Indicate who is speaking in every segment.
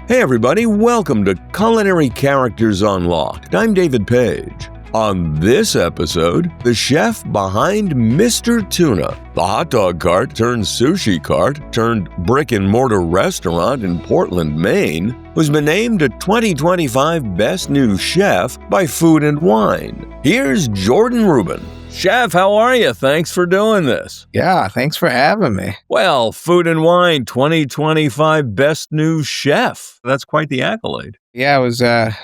Speaker 1: Hey everybody, welcome to Culinary Characters Unlocked. I'm David Page. On this episode, the chef behind Mr. Tuna, the hot dog cart turned sushi cart turned brick and mortar restaurant in Portland, Maine, who's been named a 2025 Best New Chef by Food and Wine. Here's Jordan Rubin. Chef, how are you? Thanks for doing this.
Speaker 2: Yeah, thanks for having me.
Speaker 1: Well, Food and Wine 2025 Best New Chef. That's quite the accolade.
Speaker 2: Yeah, it was a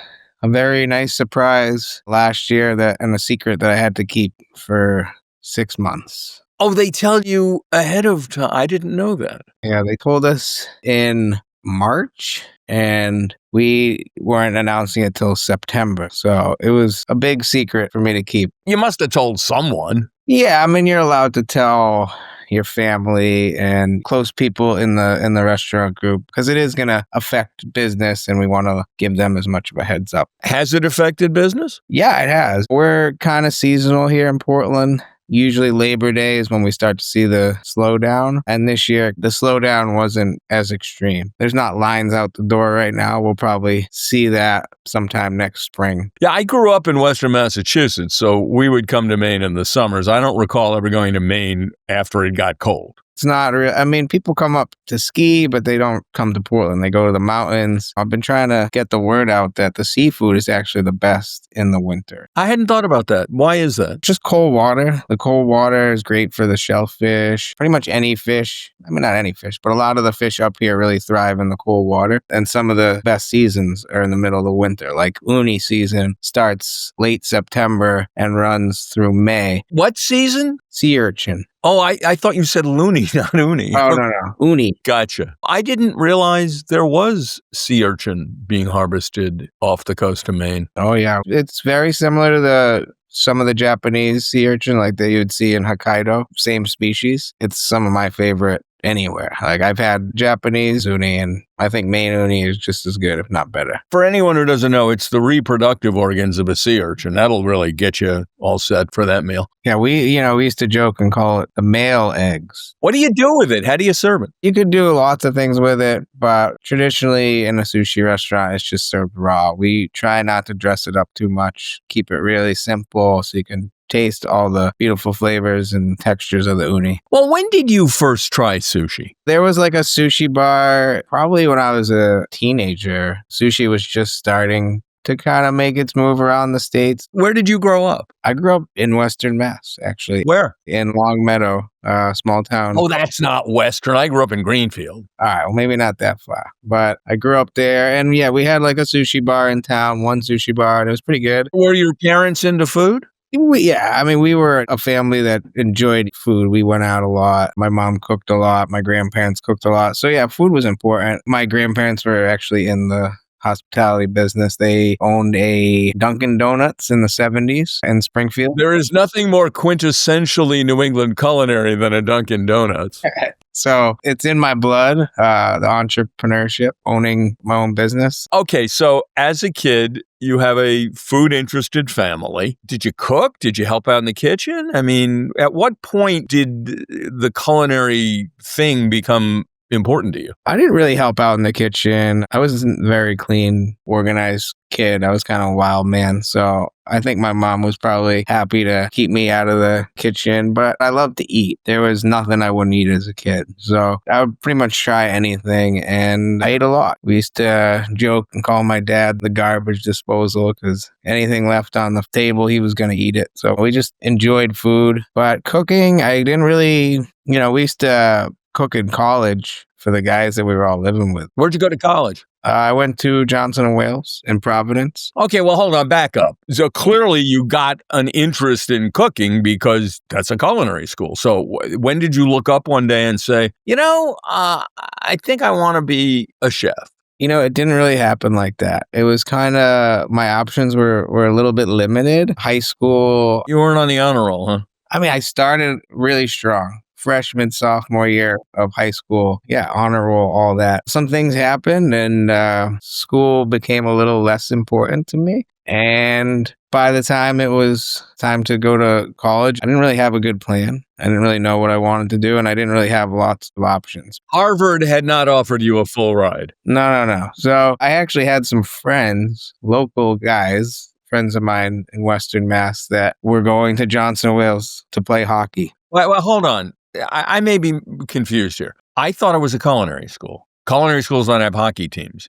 Speaker 2: very nice surprise last year and a secret that I had to keep for 6 months.
Speaker 1: Oh, they tell you ahead of time. I didn't know that.
Speaker 2: Yeah, they told us in March and we weren't announcing it till September. So it was a big secret for me to keep.
Speaker 1: You must have told someone.
Speaker 2: Yeah, I mean, you're allowed to tell your family and close people in the restaurant group because it is going to affect business and we want to give them as much of a heads up.
Speaker 1: Has it affected business?
Speaker 2: Yeah, it has. We're kind of seasonal here in Portland. Usually Labor Day is when we start to see the slowdown. And this year, the slowdown wasn't as extreme. There's not lines out the door right now. We'll probably see that sometime next spring.
Speaker 1: Yeah, I grew up in Western Massachusetts, so we would come to Maine in the summers. I don't recall ever going to Maine after it got cold.
Speaker 2: It's not real. I mean, people come up to ski, but they don't come to Portland. They go to the mountains. I've been trying to get the word out that the seafood is actually the best in the winter.
Speaker 1: I hadn't thought about that. Why is that?
Speaker 2: Just cold water. The cold water is great for the shellfish. Pretty much any fish. I mean, not any fish, but a lot of the fish up here really thrive in the cold water. And some of the best seasons are in the middle of the winter. Like uni season starts late September and runs through May.
Speaker 1: What season?
Speaker 2: Sea urchin.
Speaker 1: Oh, I thought you said loony, not uni.
Speaker 2: Oh, no. Uni.
Speaker 1: Gotcha. I didn't realize there was sea urchin being harvested off the coast of Maine.
Speaker 2: Oh, yeah. It's very similar to some of the Japanese sea urchin like that you would see in Hokkaido. Same species. It's some of my favorite anywhere. Like I've had Japanese uni and I think Maine uni is just as good, if not better.
Speaker 1: For anyone who doesn't know, it's the reproductive organs of a sea urchin. That'll really get you all set for that meal.
Speaker 2: Yeah, we used to joke and call it the male eggs.
Speaker 1: What do you do with it? How do you serve it?
Speaker 2: You could do lots of things with it, but traditionally in a sushi restaurant, it's just served raw. We try not to dress it up too much, keep it really simple so you can taste all the beautiful flavors and textures of the uni.
Speaker 1: Well, when did you first try sushi?
Speaker 2: There was like a sushi bar probably when I was a teenager. Sushi was just starting to kind of make its move around the States.
Speaker 1: Where did you grow up?
Speaker 2: I grew up in Western Mass, actually.
Speaker 1: Where?
Speaker 2: In Long Meadow, small town.
Speaker 1: Oh, that's not Western. I grew up in Greenfield.
Speaker 2: All right, well, maybe not that far. But I grew up there, and yeah, we had like a sushi bar in town, one sushi bar, and it was pretty good.
Speaker 1: Were your parents into food?
Speaker 2: Yeah, I mean, we were a family that enjoyed food. We went out a lot. My mom cooked a lot. My grandparents cooked a lot. So yeah, food was important. My grandparents were actually in the hospitality business. They owned a Dunkin' Donuts in the 70s in Springfield.
Speaker 1: There is nothing more quintessentially New England culinary than a Dunkin' Donuts.
Speaker 2: So it's in my blood, the entrepreneurship, owning my own business.
Speaker 1: Okay, so as a kid, you have a food-interested family. Did you cook? Did you help out in the kitchen? I mean, at what point did the culinary thing become important to you?
Speaker 2: I didn't really help out in the kitchen. I wasn't a very clean, organized kid. I was kind of a wild man. So I think my mom was probably happy to keep me out of the kitchen, but I loved to eat. There was nothing I wouldn't eat as a kid. So I would pretty much try anything and I ate a lot. We used to joke and call my dad the garbage disposal because anything left on the table, he was going to eat it. So we just enjoyed food. But cooking, I didn't really, we used to cook in college for the guys that we were all living with.
Speaker 1: Where'd you go to college?
Speaker 2: I went to Johnson & Wales in Providence.
Speaker 1: Okay, well, hold on, back up. So clearly you got an interest in cooking because that's a culinary school. So when did you look up one day and say, I think I want to be a chef?
Speaker 2: It didn't really happen like that. It was kind of, my options were a little bit limited. High school.
Speaker 1: You weren't on the honor roll, huh?
Speaker 2: I mean, I started really strong. Freshman, sophomore year of high school. Yeah, honor roll, all that. Some things happened and school became a little less important to me. And By the time it was time to go to college, I didn't really have a good plan. I didn't really know what I wanted to do, and I didn't really have lots of options.
Speaker 1: Harvard had not offered you a full ride.
Speaker 2: No. So I actually had some friends, local guys, friends of mine in Western Mass, that were going to Johnson Wales to play hockey.
Speaker 1: Well, hold on. I may be confused here. I thought it was a culinary school. Culinary schools don't have hockey teams.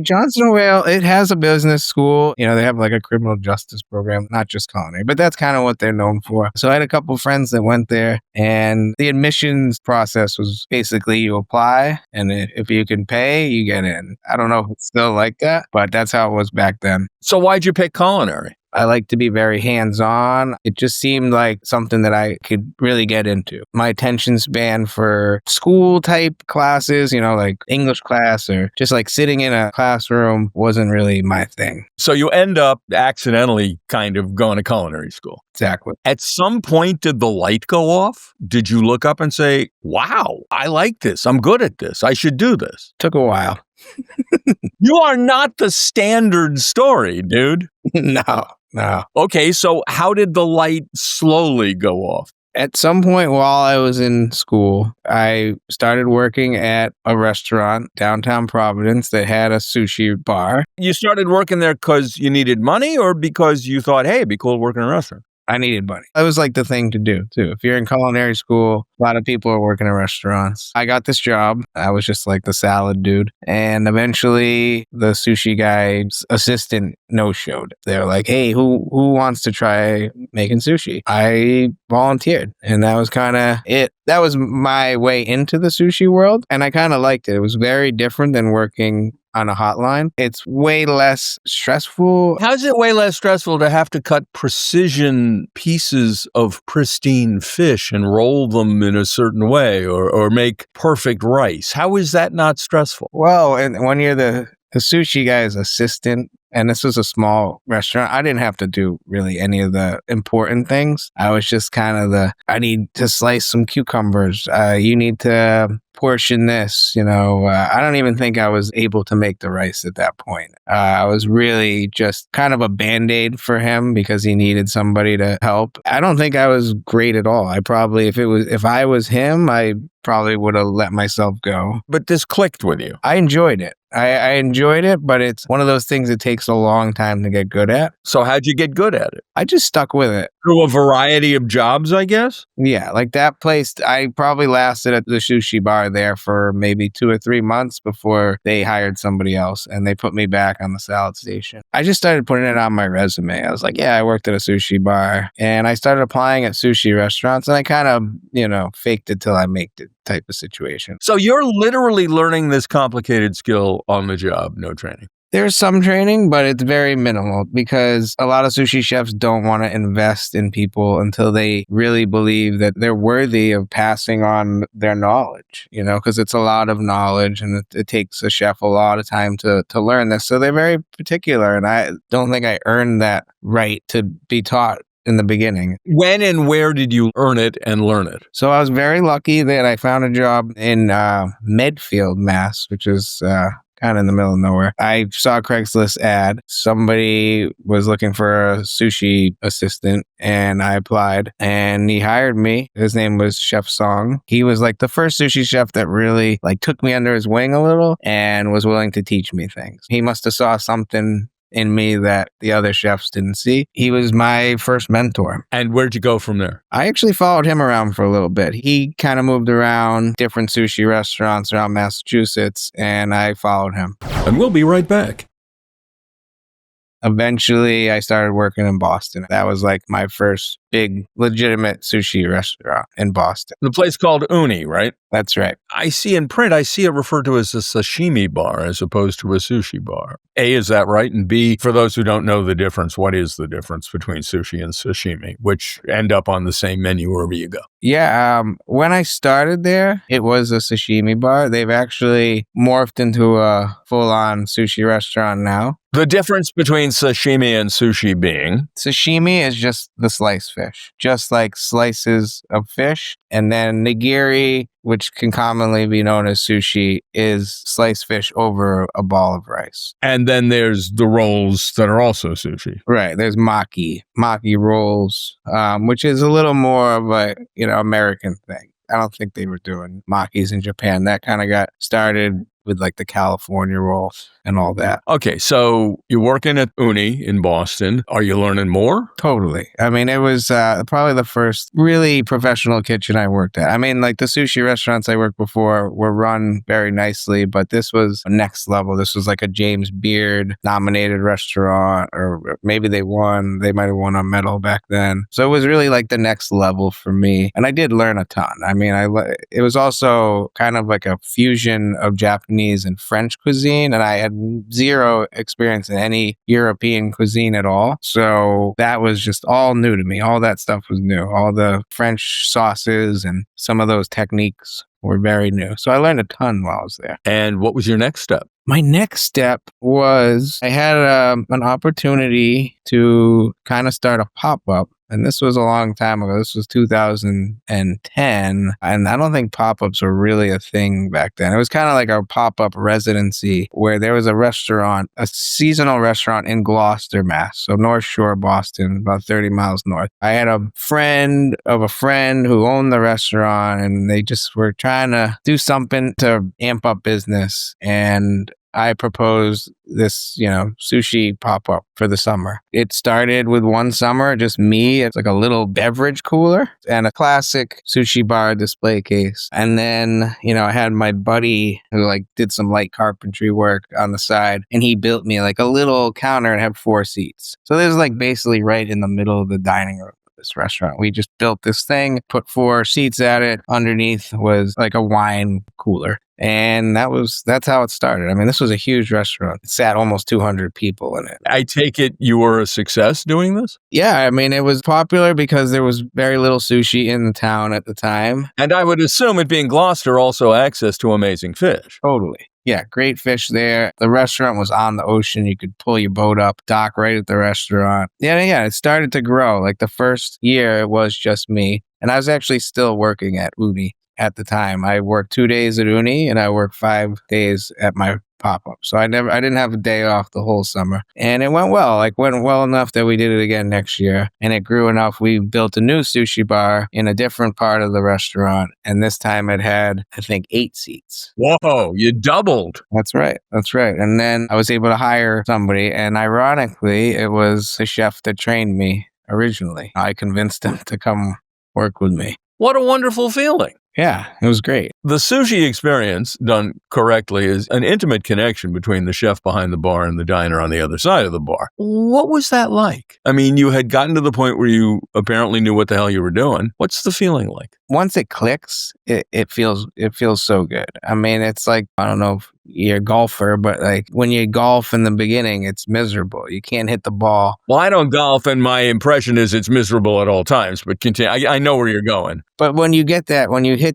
Speaker 2: Johnson Wales, it has a business school. They have like a criminal justice program, not just culinary, but that's kind of what they're known for. So I had a couple of friends that went there, and the admissions process was basically you apply, and if you can pay, you get in. I don't know if it's still like that, but that's how it was back then.
Speaker 1: So why'd you pick culinary?
Speaker 2: I like to be very hands-on. It just seemed like something that I could really get into. My attention span for school-type classes, like English class or just like sitting in a classroom wasn't really my thing.
Speaker 1: So you end up accidentally kind of going to culinary school.
Speaker 2: Exactly.
Speaker 1: At some point, did the light go off? Did you look up and say, wow, I like this. I'm good at this. I should do this.
Speaker 2: Took a while.
Speaker 1: You are not the standard story, dude.
Speaker 2: No.
Speaker 1: Okay, so how did the light slowly go off?
Speaker 2: At some point while I was in school, I started working at a restaurant downtown Providence that had a sushi bar.
Speaker 1: You started working there because you needed money or because you thought, hey, it'd be cool to work in a restaurant?
Speaker 2: I needed money. That was like the thing to do too. If you're in culinary school, a lot of people are working in restaurants. I got this job. I was just like the salad dude. And eventually the sushi guy's assistant no-showed. They're like, hey, who wants to try making sushi? I volunteered. And that was kind of it. That was my way into the sushi world. And I kind of liked it. It was very different than working on a hotline. It's way less stressful.
Speaker 1: How's it way less stressful to have to cut precision pieces of pristine fish and roll them in a certain way or make perfect rice? How is that not stressful?
Speaker 2: Well, and when you're the sushi guy's assistant, and this was a small restaurant, I didn't have to do really any of the important things. I was just kind of I need to slice some cucumbers. You need to portion this, I don't even think I was able to make the rice at that point. I was really just kind of a Band-Aid for him because he needed somebody to help. I don't think I was great at all. I probably, if I was him, I probably would have let myself go.
Speaker 1: But this clicked with you.
Speaker 2: I enjoyed it. I enjoyed it, but it's one of those things that takes a long time to get good at.
Speaker 1: So how'd you get good at it?
Speaker 2: I just stuck with it.
Speaker 1: Through a variety of jobs, I guess?
Speaker 2: Yeah, like that place, I probably lasted at the sushi bar there for maybe 2 or 3 months before they hired somebody else and they put me back on the salad station. I just started putting it on my resume. I was like, yeah, I worked at a sushi bar, and I started applying at sushi restaurants, and I kind of, faked it till I made it type of situation.
Speaker 1: So you're literally learning this complicated skill on the job, no training.
Speaker 2: There's some training, but it's very minimal because a lot of sushi chefs don't want to invest in people until they really believe that they're worthy of passing on their knowledge, because it's a lot of knowledge and it takes a chef a lot of time to learn this. So they're very particular, and I don't think I earned that right to be taught in the beginning.
Speaker 1: When and where did you earn it and learn it?
Speaker 2: So I was very lucky that I found a job in Medfield, Mass, which is kind of in the middle of nowhere. I saw a Craigslist ad. Somebody was looking for a sushi assistant, and I applied, and he hired me. His name was Chef Song. He was like the first sushi chef that really took me under his wing a little and was willing to teach me things. He must have saw something in me that the other chefs didn't see. He was my first mentor.
Speaker 1: And where'd you go from there?
Speaker 2: I actually followed him around for a little bit. He kind of moved around different sushi restaurants around Massachusetts, and I followed him.
Speaker 1: And we'll be right back.
Speaker 2: Eventually, I started working in Boston. That was like my first big, legitimate sushi restaurant in Boston.
Speaker 1: The place called Uni, right?
Speaker 2: That's right.
Speaker 1: I see in print, I see it referred to as a sashimi bar as opposed to a sushi bar. A, is that right? And B, for those who don't know the difference, what is the difference between sushi and sashimi, which end up on the same menu wherever you go?
Speaker 2: Yeah, when I started there, it was a sashimi bar. They've actually morphed into a full-on sushi restaurant now.
Speaker 1: The difference between sashimi and sushi being?
Speaker 2: Sashimi is just the sliced fish, just like slices of fish. And then nigiri which can commonly be known as sushi, is sliced fish over a ball of rice.
Speaker 1: And then there's the rolls that are also sushi.
Speaker 2: Right. There's maki rolls, which is a little more of a, American thing. I don't think they were doing makis in Japan. That kind of got started with like the California roll and all that.
Speaker 1: Okay, so you're working at Uni in Boston. Are you learning more?
Speaker 2: Totally. I mean, it was probably the first really professional kitchen I worked at. I mean, like the sushi restaurants I worked before were run very nicely, but this was next level. This was like a James Beard nominated restaurant, or maybe they won. They might have won a medal back then. So it was really like the next level for me. And I did learn a ton. I mean, it was also kind of like a fusion of Japanese and French cuisine, and I had zero experience in any European cuisine at all. So that was just all new to me. All that stuff was new. All the French sauces and some of those techniques were very new. So I learned a ton while I was there.
Speaker 1: And what was your next step?
Speaker 2: My next step was I had an opportunity to kind of start a pop-up. And this was a long time ago. This was 2010. And I don't think pop-ups were really a thing back then. It was kind of like a pop-up residency where there was a restaurant, a seasonal restaurant in Gloucester, Mass. So North Shore, Boston, about 30 miles north. I had a friend of a friend who owned the restaurant, and they just were trying to do something to amp up business. And I proposed this, sushi pop-up for the summer. It started with one summer, just me. It's like a little beverage cooler and a classic sushi bar display case. And then, I had my buddy who did some light carpentry work on the side, and he built me like a little counter and had 4 seats. So this is basically right in the middle of the dining room. This restaurant. We just built this thing, put 4 seats at it. Underneath was like a wine cooler. And that's how it started. I mean, this was a huge restaurant. It sat almost 200 people in it.
Speaker 1: I take it you were a success doing this?
Speaker 2: Yeah, I mean, it was popular because there was very little sushi in the town at the time.
Speaker 1: And I would assume it being Gloucester, also access to amazing fish.
Speaker 2: Totally. Yeah, great fish there. The restaurant was on the ocean. You could pull your boat up, dock right at the restaurant. Yeah, it started to grow. Like the first year, it was just me. And I was actually still working at Uni at the time. I worked 2 days at Uni, and I worked 5 days at my pop-up. So I didn't have a day off the whole summer. And it went well. Went well enough that we did it again next year. And it grew enough. We built a new sushi bar in a different part of the restaurant. And this time it had, I think, 8 seats.
Speaker 1: Whoa, you doubled.
Speaker 2: That's right. And then I was able to hire somebody. And ironically, it was the chef that trained me originally. I convinced him to come work with me.
Speaker 1: What a wonderful feeling.
Speaker 2: Yeah, it was great.
Speaker 1: The sushi experience, done correctly, is an intimate connection between the chef behind the bar and the diner on the other side of the bar. What was that like? I mean, you had gotten to the point where you apparently knew what the hell you were doing. What's the feeling like?
Speaker 2: Once it clicks, it feels so good. I mean, it's like, I don't know if you're a golfer, but when you golf in the beginning, it's miserable. You can't hit the ball.
Speaker 1: Well, I don't golf, and my impression is it's miserable at all times, but continue. I know where you're going.
Speaker 2: But when you hit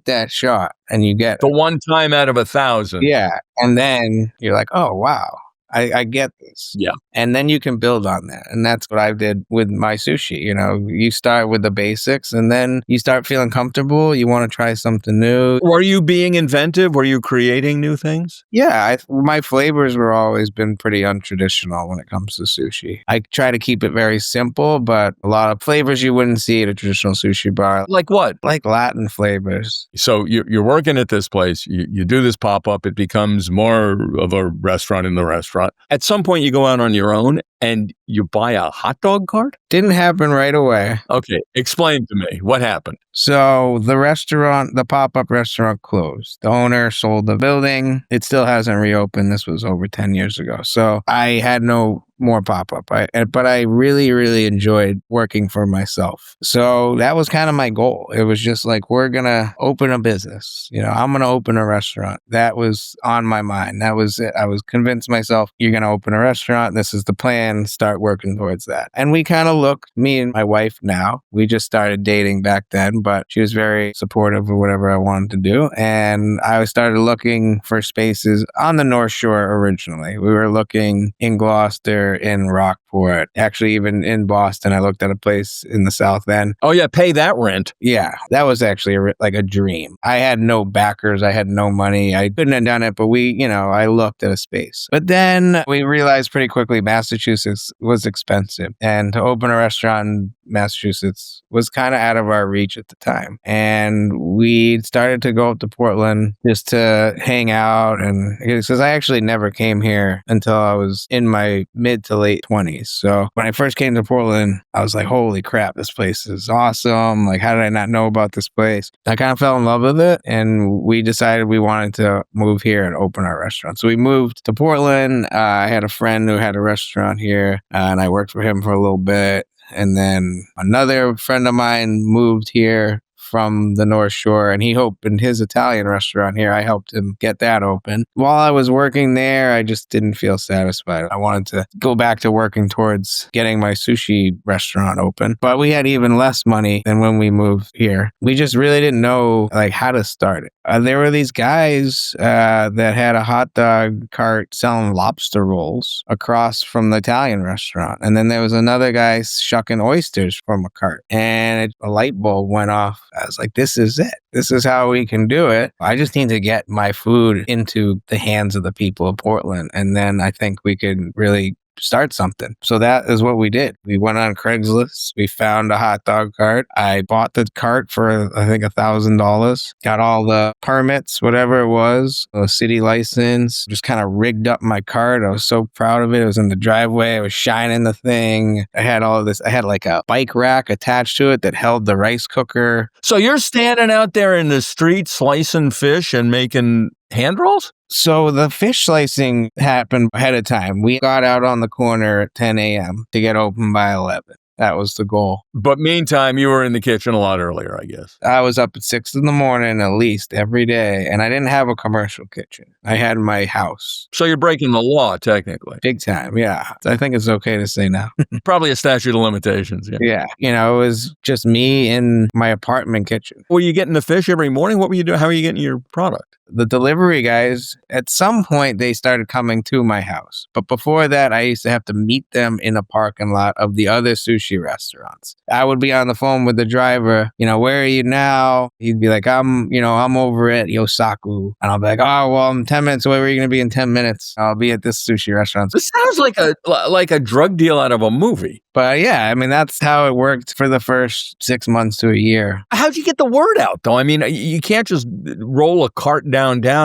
Speaker 2: that shot and you get
Speaker 1: the one time out of 1,000.
Speaker 2: Yeah. And then you're like, oh, wow. I get this.
Speaker 1: Yeah.
Speaker 2: And then you can build on that. And that's what I did with my sushi. You start with the basics, and then you start feeling comfortable. You want to try something new.
Speaker 1: Were you being inventive? Were you creating new things?
Speaker 2: Yeah. My flavors were always been pretty untraditional when it comes to sushi. I try to keep it very simple, but a lot of flavors you wouldn't see at a traditional sushi bar.
Speaker 1: Like what?
Speaker 2: Like Latin flavors.
Speaker 1: So you're working at this place. You do this pop-up. It becomes more of a restaurant in the restaurant. At some point, you go out on your own and you buy a hot dog cart?
Speaker 2: Didn't happen right away.
Speaker 1: Okay, explain to me. What happened?
Speaker 2: So the pop-up restaurant closed. The owner sold the building. It still hasn't reopened. This was over 10 years ago. So I had no more pop-up. But I really, really enjoyed working for myself. So that was kind of my goal. It was just we're going to open a business. I'm going to open a restaurant. That was on my mind. That was it. I was convinced myself, you're going to open a restaurant. This is the plan. Start working towards that. And we kind of looked, me and my wife now, we just started dating back then, but she was very supportive of whatever I wanted to do. And I started looking for spaces on the North Shore originally. We were looking in Gloucester, in Rockport. for it. Actually, even in Boston, I looked at a place in the South End.
Speaker 1: Oh, yeah, pay that rent.
Speaker 2: Yeah, that was actually like a dream. I had no backers. I had no money. I couldn't have done it, but I looked at a space. But then we realized pretty quickly Massachusetts was expensive. And to open a restaurant in Massachusetts was kind of out of our reach at the time. And we started to go up to Portland just to hang out. And because I actually never came here until I was in my mid to late 20s. So when I first came to Portland, I was like, holy crap, this place is awesome. Like, how did I not know about this place? I kind of fell in love with it. And we decided we wanted to move here and open our restaurant. So we moved to Portland. I had a friend who had a restaurant here, and I worked for him for a little bit. And then another friend of mine moved here from the North Shore, and he opened his Italian restaurant here. I helped him get that open. While I was working there, I just didn't feel satisfied. I wanted to go back to working towards getting my sushi restaurant open, but we had even less money than when we moved here. We just really didn't know like how to start it. There were these guys that had a hot dog cart selling lobster rolls across from the Italian restaurant. And then there was another guy shucking oysters from a cart, and a light bulb went off. I was like, this is it. This is how we can do it. I just need to get my food into the hands of the people of Portland. And then I think we could really start something. So that is what we did. We went on Craigslist. We found a hot dog cart. I bought the cart for, I think, $1,000. Got all the permits, whatever it was, a city license, just kind of rigged up my cart. I was so proud of it. It was in the driveway. I was shining the thing. I had all of this. I had like a bike rack attached to it that held the rice cooker.
Speaker 1: So you're standing out there in the street slicing fish and making hand rolls?
Speaker 2: So the fish slicing happened ahead of time. We got out on the corner at 10 a.m. to get open by 11. That was the goal.
Speaker 1: But meantime, you were in the kitchen a lot earlier, I guess.
Speaker 2: I was up at 6 in the morning at least every day, and I didn't have a commercial kitchen. I had my house.
Speaker 1: So you're breaking the law, technically.
Speaker 2: Big time, yeah. I think it's okay to say now.
Speaker 1: Probably a statute of limitations, yeah.
Speaker 2: Yeah. It was just me in my apartment kitchen.
Speaker 1: Were you getting the fish every morning? What were you doing? How are you getting your product?
Speaker 2: The delivery guys, at some point, they started coming to my house. But before that, I used to have to meet them in a parking lot of the other sushi restaurants. I would be on the phone with the driver, where are you now? He'd be like, I'm over at Yosaku. And I'll be like, oh, well, I'm 10 minutes away. Where are you going to be in 10 minutes? I'll be at this sushi restaurant.
Speaker 1: This sounds like a drug deal out of a movie.
Speaker 2: But yeah, I mean, that's how it worked for the first 6 months to a year.
Speaker 1: How'd you get the word out, though? I mean, you can't just roll a cart down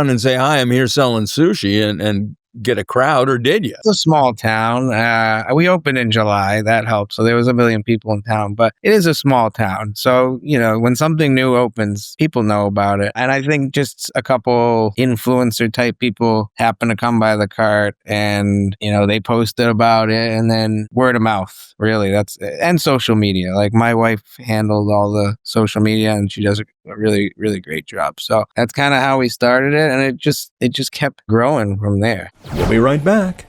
Speaker 1: and say, hi, I'm here selling sushi and get a crowd, or did you?
Speaker 2: It's a small town. We opened in July. That helped. So there was 1 million people in town, but it is a small town. So, when something new opens, people know about it. And I think just a couple influencer type people happen to come by the cart and, they posted about it, and then word of mouth, really. And social media. Like my wife handled all the social media, and she does a really, really great job. So that's kind of how we started it. And it just kept growing from there.
Speaker 1: We'll be right back.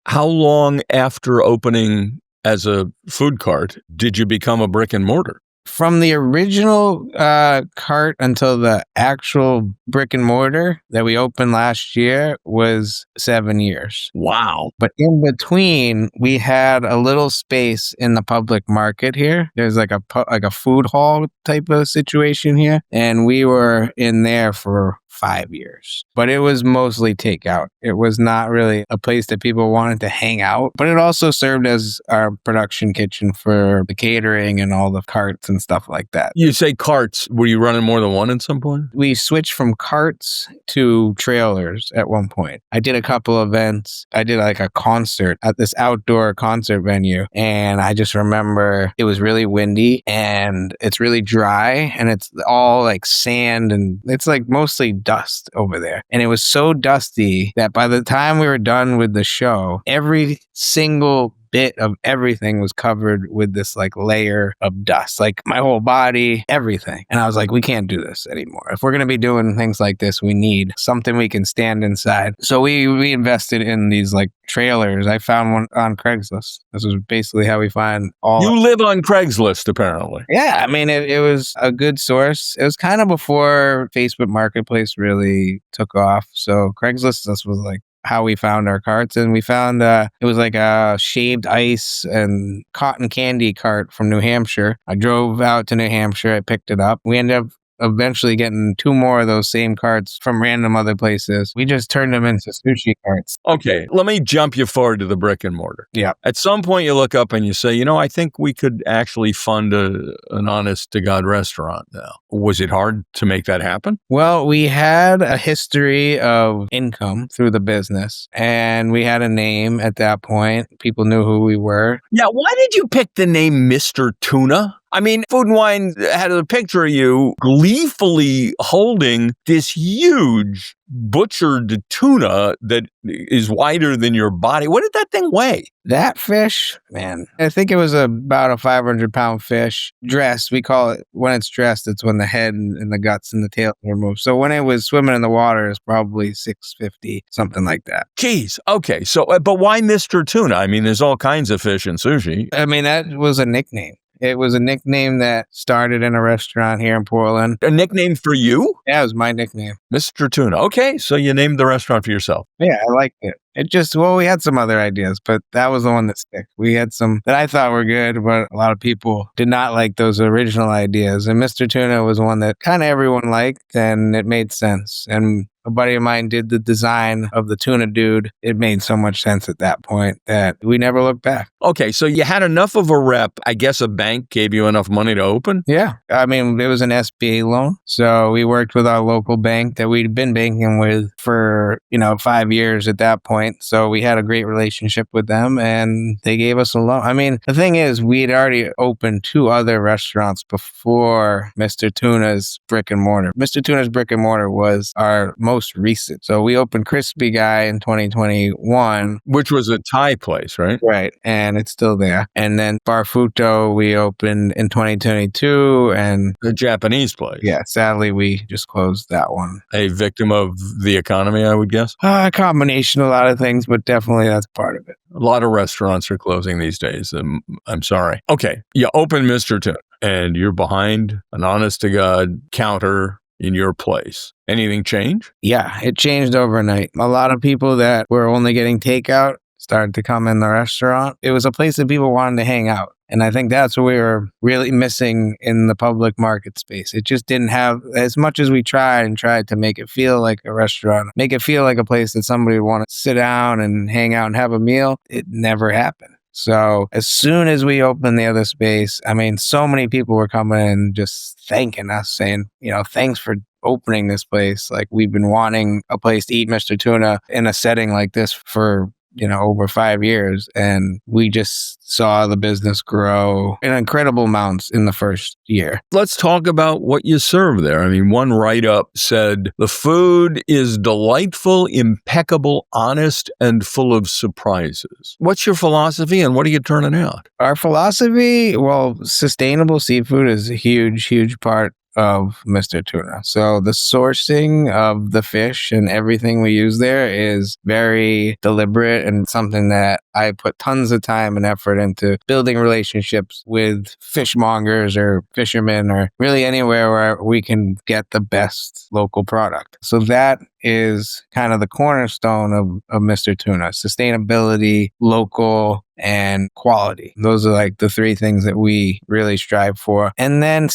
Speaker 1: How long after opening as a food cart did you become a brick and mortar?
Speaker 2: From the original cart until the actual brick and mortar that we opened last year was 7 years.
Speaker 1: Wow.
Speaker 2: But in between, we had a little space in the public market here. There's like a food hall type of situation here. And we were in there for 5 years. But it was mostly takeout. It was not really a place that people wanted to hang out. But it also served as our production kitchen for the catering and all the carts and stuff like that.
Speaker 1: You say carts. Were you running more than one at some point?
Speaker 2: We switched from carts to trailers at one point. I did a couple events. I did like a concert at this outdoor concert venue. And I just remember it was really windy and it's really dry and it's all like sand and it's like mostly dust over there. And it was so dusty that by the time we were done with the show, every single bit of everything was covered with this like layer of dust, like my whole body, everything. And I was like, we can't do this anymore. If we're going to be doing things like this, we need something we can stand inside. So we invested in these like trailers. I found one on Craigslist. This was basically how we find all.
Speaker 1: You live on Craigslist, apparently.
Speaker 2: Yeah. I mean, it was a good source. It was kind of before Facebook Marketplace really took off. So Craigslist, this was like how we found our carts. And we found it was like a shaved ice and cotton candy cart from New Hampshire. I drove out to New Hampshire. I picked it up. We ended up eventually getting 2 more of those same carts from random other places. We just turned them into sushi carts.
Speaker 1: Okay, let me jump you forward to the brick and mortar.
Speaker 2: Yeah.
Speaker 1: At some point you look up and you say, I think we could actually fund an honest to God restaurant now. Was it hard to make that happen?
Speaker 2: Well, we had a history of income through the business, and we had a name at that point. People knew who we were.
Speaker 1: Yeah, why did you pick the name Mr. Tuna? I mean, Food and Wine had a picture of you gleefully holding this huge butchered tuna that is wider than your body. What did that thing weigh?
Speaker 2: That fish, man, I think it was about a 500-pound fish. Dressed, we call it, when it's dressed, it's when the head and the guts and the tail are removed. So when it was swimming in the water, it's probably 650, something like that.
Speaker 1: Jeez. Okay. So, but why Mr. Tuna? I mean, there's all kinds of fish in sushi.
Speaker 2: I mean, that was a nickname. It was a nickname that started in a restaurant here in Portland.
Speaker 1: A nickname for you?
Speaker 2: Yeah, it was my nickname.
Speaker 1: Mr. Tuna. Okay, so you named the restaurant for yourself.
Speaker 2: Yeah, I liked it. We had some other ideas, but that was the one that stuck. We had some that I thought were good, but a lot of people did not like those original ideas. And Mr. Tuna was one that kind of everyone liked, and it made sense. And a buddy of mine did the design of the tuna dude. It made so much sense at that point that we never looked back.
Speaker 1: Okay, so you had enough of a rep. I guess a bank gave you enough money to open?
Speaker 2: Yeah. I mean, it was an SBA loan. So we worked with our local bank that we'd been banking with for, 5 years at that point. So we had a great relationship with them and they gave us a loan. I mean, the thing is, we'd already opened 2 other restaurants before Mr. Tuna's brick and mortar. Mr. Tuna's brick and mortar was our most recent. So we opened Crispy Guy in 2021.
Speaker 1: Which was a Thai place, right?
Speaker 2: Right. And it's still there. And then Barfuto we opened in 2022 and
Speaker 1: the Japanese place.
Speaker 2: Yeah. Sadly, we just closed that one.
Speaker 1: A victim of the economy, I would guess?
Speaker 2: A combination of a lot of things, but definitely that's part of it.
Speaker 1: A lot of restaurants are closing these days. I'm sorry. Okay. You open Mr. Tuna and you're behind an honest to God counter in your place. Anything change?
Speaker 2: Yeah, it changed overnight. A lot of people that were only getting takeout started to come in the restaurant. It was a place that people wanted to hang out. And I think that's what we were really missing in the public market space. It just didn't have, as much as we tried to make it feel like a restaurant, make it feel like a place that somebody would want to sit down and hang out and have a meal, it never happened. So as soon as we opened the other space, I mean, so many people were coming in just thanking us, saying, thanks for opening this place. Like, we've been wanting a place to eat Mr. Tuna in a setting like this for over 5 years. And we just saw the business grow in incredible amounts in the first year.
Speaker 1: Let's talk about what you serve there. I mean, one write-up said, the food is delightful, impeccable, honest, and full of surprises. What's your philosophy and what are you turning out?
Speaker 2: Our philosophy, sustainable seafood is a huge, huge part of Mr. Tuna. So the sourcing of the fish and everything we use there is very deliberate and something that I put tons of time and effort into building relationships with fishmongers or fishermen or really anywhere where we can get the best local product. So that is kind of the cornerstone of Mr. Tuna: sustainability, local, and quality. Those are like the 3 things that we really strive for. And then,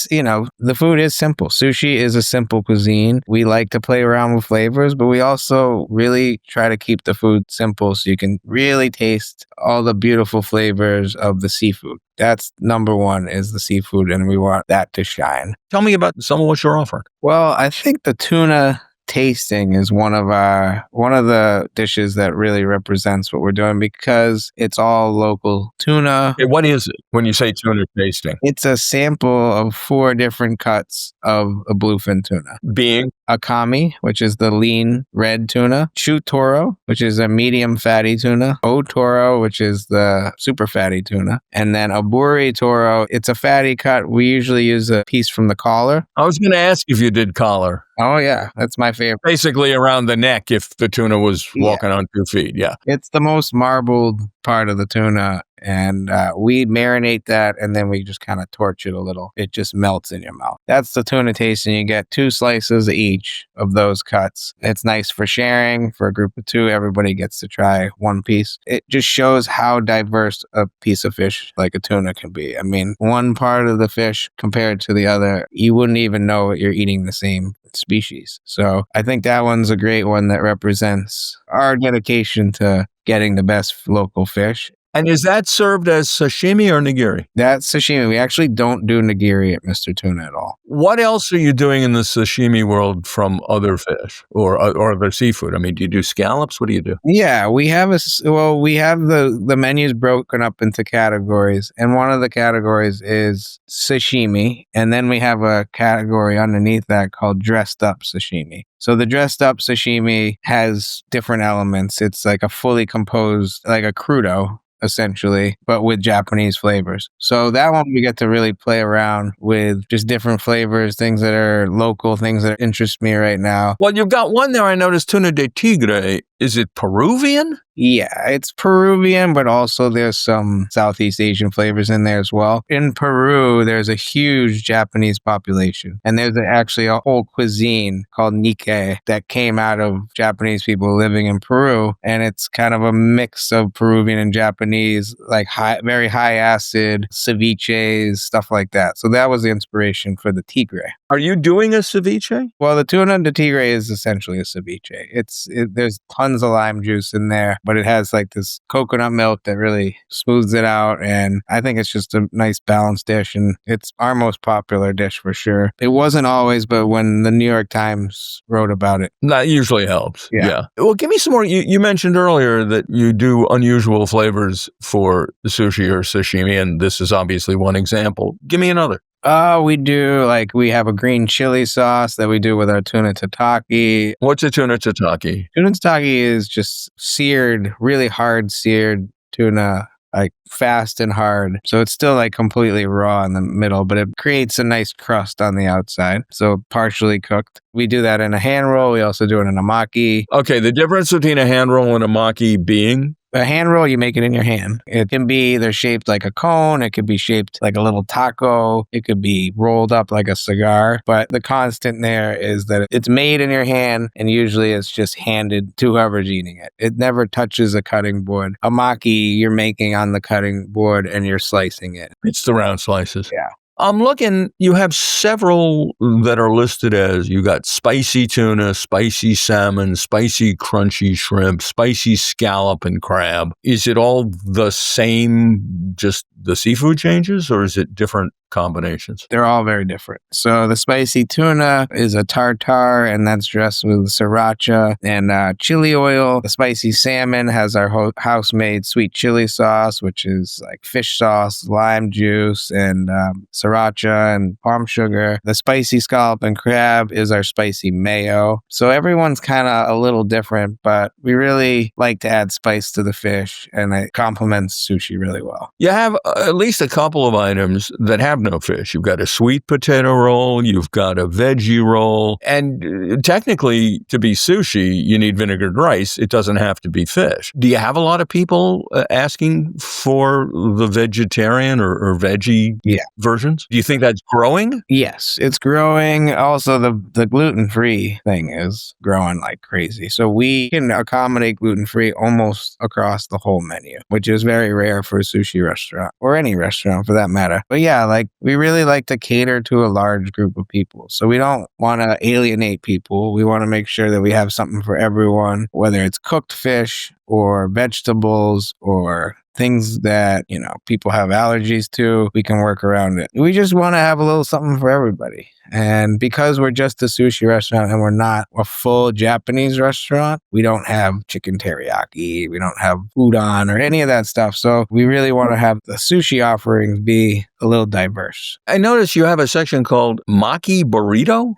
Speaker 2: the food is simple. Sushi is a simple cuisine. We like to play around with flavors, but we also really try to keep the food simple so you can really taste all the beautiful flavors of the seafood. That's number 1 is the seafood, and we want that to shine.
Speaker 1: Tell me about some of what you're offering.
Speaker 2: Well, I think the tuna tasting is one of the dishes that really represents what we're doing because it's all local tuna.
Speaker 1: Hey, what is it when you say tuna tasting?
Speaker 2: It's a sample of 4 different cuts of a bluefin tuna.
Speaker 1: Being?
Speaker 2: Akami, which is the lean red tuna. Chutoro, which is a medium fatty tuna. Otoro, which is the super fatty tuna. And then aburi toro, it's a fatty cut. We usually use a piece from the collar.
Speaker 1: I was going to ask if you did collar.
Speaker 2: Oh, yeah. That's my favorite.
Speaker 1: Basically around the neck if the tuna was walking on 2 feet. Yeah.
Speaker 2: It's the most marbled part of the tuna. And we marinate that, and then we just kind of torch it a little. It just melts in your mouth. That's the tuna tasting. You get 2 slices each of those cuts. It's nice for sharing. For a group of 2, everybody gets to try 1 piece. It just shows how diverse a piece of fish like a tuna can be. I mean, one part of the fish compared to the other, you wouldn't even know you're eating the same species. So I think that one's a great one that represents our dedication to getting the best local fish.
Speaker 1: And is that served as sashimi or nigiri?
Speaker 2: That's sashimi. We actually don't do nigiri at Mr. Tuna at all.
Speaker 1: What else are you doing in the sashimi world from other fish or other seafood? I mean, do you do scallops? What do you do?
Speaker 2: Yeah, we have the menus broken up into categories, and one of the categories is sashimi, and then we have a category underneath that called dressed up sashimi. So the dressed up sashimi has different elements. It's like a fully composed, like a crudo, essentially, but with Japanese flavors. So that one we get to really play around with just different flavors, things that are local, things that interest me right now.
Speaker 1: Well, you've got one there I noticed, tuna de tigre. Is it Peruvian?
Speaker 2: Yeah, it's Peruvian, but also there's some Southeast Asian flavors in there as well. In Peru, there's a huge Japanese population, and there's actually a whole cuisine called Nikkei that came out of Japanese people living in Peru, and it's kind of a mix of Peruvian and Japanese, like very high acid ceviches, stuff like that. So that was the inspiration for the tigre.
Speaker 1: Are you doing a ceviche?
Speaker 2: Well, the tuna de tigre is essentially a ceviche. There's tons of lime juice in there, but it has like this coconut milk that really smooths it out. And I think it's just a nice balanced dish. And it's our most popular dish for sure. It wasn't always, but when the New York Times wrote about it.
Speaker 1: That usually helps.
Speaker 2: Yeah.
Speaker 1: Well, give me some more. You mentioned earlier that you do unusual flavors for sushi or sashimi, and this is obviously one example. Give me another.
Speaker 2: We have a green chili sauce that we do with our tuna tataki.
Speaker 1: What's a tuna tataki?
Speaker 2: Tuna tataki is just seared, really hard seared tuna, like fast and hard. So it's still like completely raw in the middle, but it creates a nice crust on the outside. So partially cooked. We do that in a hand roll. We also do it in a maki.
Speaker 1: Okay, the difference between a hand roll and a maki being?
Speaker 2: A hand roll, you make it in your hand. It can be either shaped like a cone. It could be shaped like a little taco. It could be rolled up like a cigar. But the constant there is that it's made in your hand, and usually it's just handed to whoever's eating it. It never touches a cutting board. A maki, you're making on the cutting board and you're slicing it.
Speaker 1: It's the round slices.
Speaker 2: Yeah.
Speaker 1: I'm looking, you have several that are listed as, you got spicy tuna, spicy salmon, spicy crunchy shrimp, spicy scallop and crab. Is it all the same, just the seafood changes, or is it different combinations?
Speaker 2: They're all very different. So the spicy tuna is a tartare, and that's dressed with sriracha and chili oil. The spicy salmon has our house-made sweet chili sauce, which is like fish sauce, lime juice, and sriracha and palm sugar. The spicy scallop and crab is our spicy mayo. So everyone's kind of a little different, but we really like to add spice to the fish, and it complements sushi really well.
Speaker 1: You have at least a couple of items that have no fish. You've got a sweet potato roll, you've got a veggie roll, and technically to be sushi, you need vinegared rice. It doesn't have to be fish. Do you have a lot of people asking for the vegetarian or veggie versions? Do you think that's growing?
Speaker 2: Yes, it's growing. Also, the gluten-free thing is growing like crazy. So we can accommodate gluten-free almost across the whole menu, which is very rare for a sushi restaurant or any restaurant for that matter. But yeah, like we really like to cater to a large group of people. So we don't want to alienate people. We want to make sure that we have something for everyone, whether it's cooked fish or vegetables or things that, people have allergies to. We can work around it. We just want to have a little something for everybody. And because we're just a sushi restaurant and we're not a full Japanese restaurant, we don't have chicken teriyaki, we don't have udon or any of that stuff. So we really want to have the sushi offerings be a little diverse.
Speaker 1: I noticed you have a section called Maki Burrito.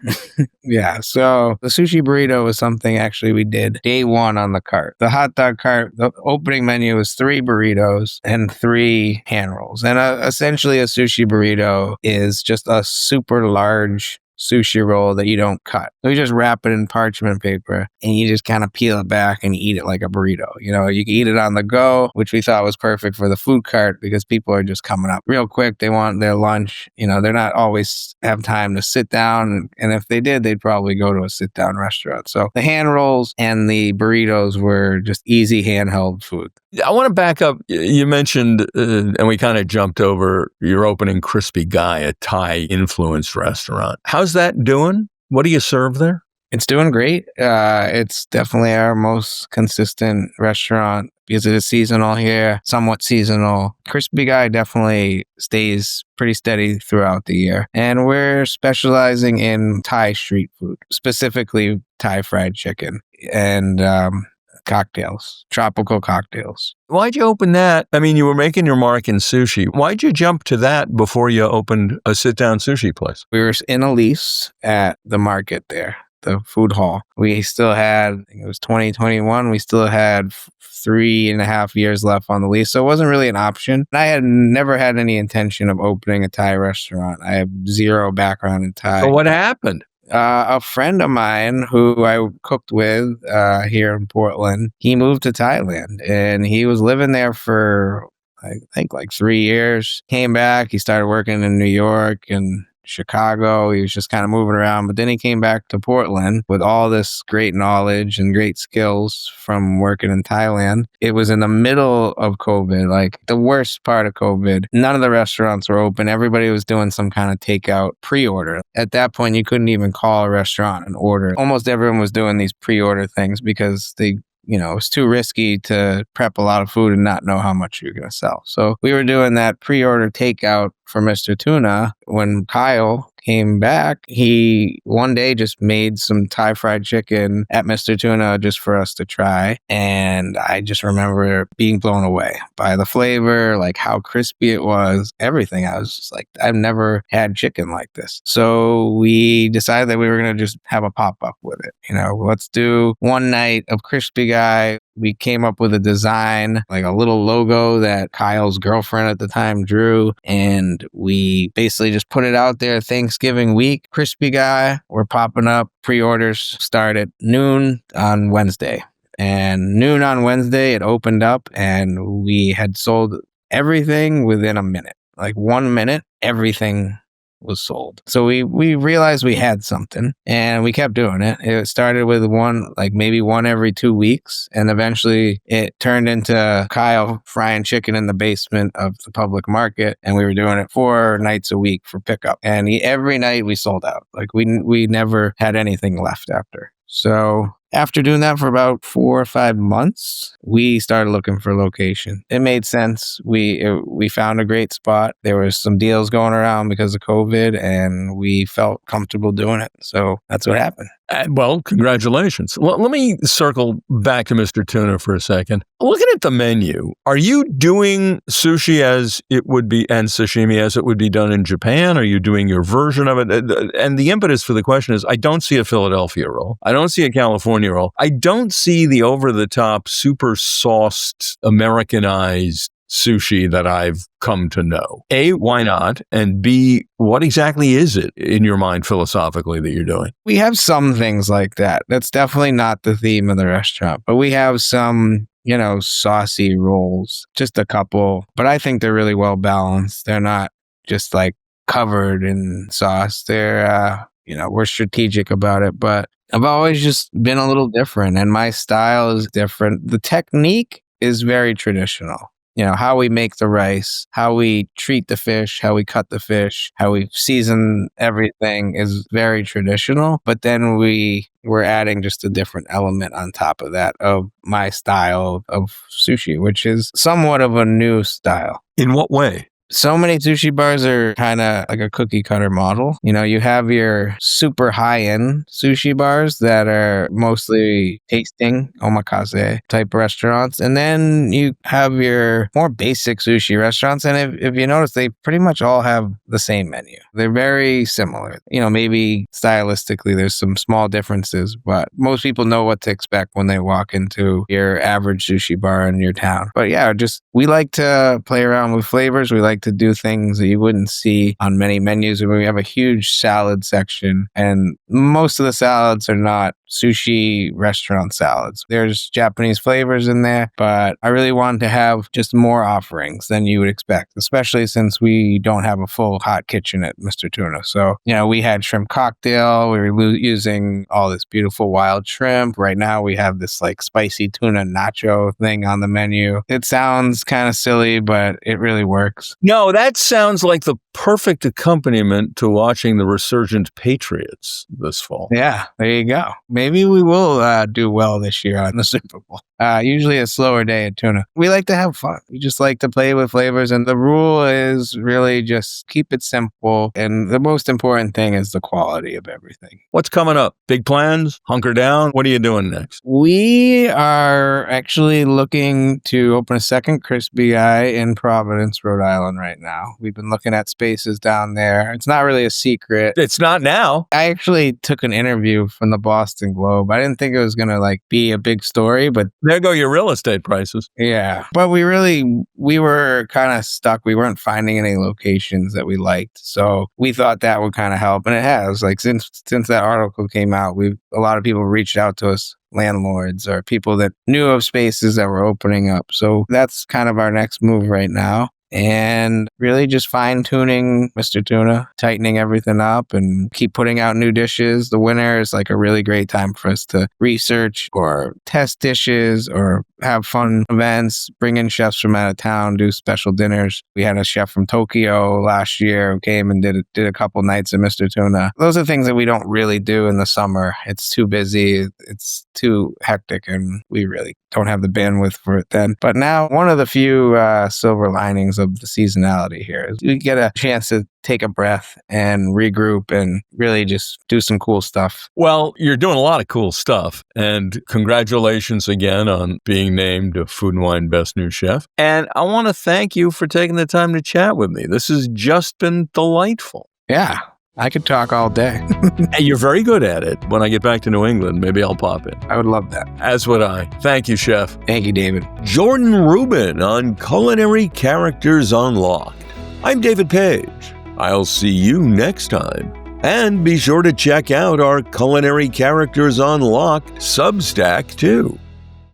Speaker 2: Yeah, so the sushi burrito was something actually we did day one on the cart. The hot dog cart, the opening menu was 3 burritos and 3 hand rolls. And essentially a sushi burrito is just a super large sushi roll that you don't cut. So you just wrap it in parchment paper and you just kind of peel it back and eat it like a burrito. You know, you can eat it on the go, which we thought was perfect for the food cart because people are just coming up real quick. They want their lunch. You know, they're not always have time to sit down. And if they did, they'd probably go to a sit down restaurant. So the hand rolls and the burritos were just easy handheld food.
Speaker 1: I want to back up. You mentioned, and we kind of jumped over your opening Crispy Guy, a Thai-influenced restaurant. How's that doing? What do you serve there?
Speaker 2: It's doing great. It's definitely our most consistent restaurant because it is seasonal here, somewhat seasonal. Crispy Guy definitely stays pretty steady throughout the year. And we're specializing in Thai street food, specifically Thai fried chicken and cocktails, tropical cocktails.
Speaker 1: Why'd you open that? I mean, you were making your mark in sushi. Why'd you jump to that before you opened a sit-down sushi place?
Speaker 2: We were in a lease at the market there, the food hall. We still had, I think it was 2021, we still had 3.5 years left on the lease. So it wasn't really an option. I had never had any intention of opening a Thai restaurant. I have zero background in Thai.
Speaker 1: So what happened?
Speaker 2: A friend of mine who I cooked with here in Portland, he moved to Thailand and he was living there for, I think, like 3 years. Came back, he started working in New York and Chicago. He was just kind of moving around, but then he came back to Portland with all this great knowledge and great skills from working in Thailand. It was in the middle of COVID, like the worst part of COVID. None of the restaurants were open. Everybody was doing some kind of takeout pre-order. At that point, you couldn't even call a restaurant and order. Almost everyone was doing these pre-order things because it was too risky to prep a lot of food and not know how much you're going to sell. So we were doing that pre-order takeout for Mr. Tuna. When Kyle came back, he one day just made some Thai fried chicken at Mr. Tuna just for us to try. And I just remember being blown away by the flavor, like how crispy it was, everything. I was just like, I've never had chicken like this. So we decided that we were going to just have a pop-up with it. Let's do one night of Crispy Guy. We came up with a design, like a little logo that Kyle's girlfriend at the time drew. And we basically just put it out there Thanksgiving week. Crispy Guy, we're popping up. Pre-orders start at noon on Wednesday. And noon on Wednesday, it opened up and we had sold everything within a minute. Like 1 minute, everything was sold. So we realized we had something and we kept doing it. It started with maybe one every 2 weeks. And eventually it turned into Kyle frying chicken in the basement of the public market. And we were doing it 4 nights a week for pickup. And every night we sold out. Like we never had anything left after. So after doing that for about 4 or 5 months, we started looking for a location. It made sense. We found a great spot. There was some deals going around because of COVID, and we felt comfortable doing it. So that's what happened.
Speaker 1: Well, congratulations. Let me circle back to Mr. Tuna for a second. Looking at the menu, are you doing sushi as it would be and sashimi as it would be done in Japan? Are you doing your version of it? And the impetus for the question is, I don't see a Philadelphia roll. I don't see a California roll. I don't see the over-the-top, super sauced, Americanized sushi that I've come to know. A, why not? And B, what exactly is it in your mind philosophically that you're doing?
Speaker 2: We have some things like that. That's definitely not the theme of the restaurant, but we have some, saucy rolls, just a couple, but I think they're really well balanced. They're not just like covered in sauce. They're, we're strategic about it, but I've always just been a little different and my style is different. The technique is very traditional. How we make the rice, how we treat the fish, how we cut the fish, how we season everything is very traditional. But then we're adding just a different element on top of that of my style of sushi, which is somewhat of a new style.
Speaker 1: In what way?
Speaker 2: So many sushi bars are kind of like a cookie cutter model. You have your super high-end sushi bars that are mostly tasting omakase type restaurants. And then you have your more basic sushi restaurants. And if you notice, they pretty much all have the same menu. They're very similar. Maybe stylistically, there's some small differences, but most people know what to expect when they walk into your average sushi bar in your town. But yeah, we like to play around with flavors. We like like to do things that you wouldn't see on many menus. We have a huge salad section, and most of the salads are not sushi restaurant salads. There's Japanese flavors in there, but I really wanted to have just more offerings than you would expect, especially since we don't have a full hot kitchen at Mr. Tuna. So, we had shrimp cocktail. We were using all this beautiful wild shrimp. Right now we have this like spicy tuna nacho thing on the menu. It sounds kind of silly, but it really works.
Speaker 1: No, that sounds like the perfect accompaniment to watching the resurgent Patriots this fall.
Speaker 2: Yeah, there you go. Maybe we will do well this year on the Super Bowl. Usually a slower day at Tuna. We like to have fun. We just like to play with flavors. And the rule is really just keep it simple. And the most important thing is the quality of everything.
Speaker 1: What's coming up? Big plans? Hunker down? What are you doing next?
Speaker 2: We are actually looking to open a second Crispy Eye in Providence, Rhode Island right now. We've been looking at spaces down there. It's not really a secret.
Speaker 1: It's not now.
Speaker 2: I actually took an interview from the Boston Globe. I didn't think it was going to be a big story, but
Speaker 1: there go your real estate prices.
Speaker 2: Yeah. But we were kind of stuck. We weren't finding any locations that we liked. So we thought that would kind of help. And it has. Since that article came out, a lot of people reached out to us, landlords or people that knew of spaces that were opening up. So that's kind of our next move right now. And really just fine-tuning Mr. Tuna, tightening everything up and keep putting out new dishes. The winter is a really great time for us to research or test dishes or have fun events, bring in chefs from out of town, do special dinners. We had a chef from Tokyo last year who came and did a couple nights at Mr. Tuna. Those are things that we don't really do in the summer. It's too busy. It's too hectic, and we really don't have the bandwidth for it then. But now, one of the few silver linings of the seasonality here is we get a chance to take a breath and regroup and really just do some cool stuff.
Speaker 1: Well, you're doing a lot of cool stuff, and congratulations again on being named a Food and Wine Best New Chef. And I want to thank you for taking the time to chat with me. This has just been delightful.
Speaker 2: Yeah. I could talk all day.
Speaker 1: Hey, you're very good at it. When I get back to New England, maybe I'll pop in.
Speaker 2: I would love that.
Speaker 1: As would I. Thank you, Chef.
Speaker 2: Thank you, David.
Speaker 1: Jordan Rubin on Culinary Characters Unlocked. I'm David Page. I'll see you next time. And be sure to check out our Culinary Characters Unlocked Substack, too.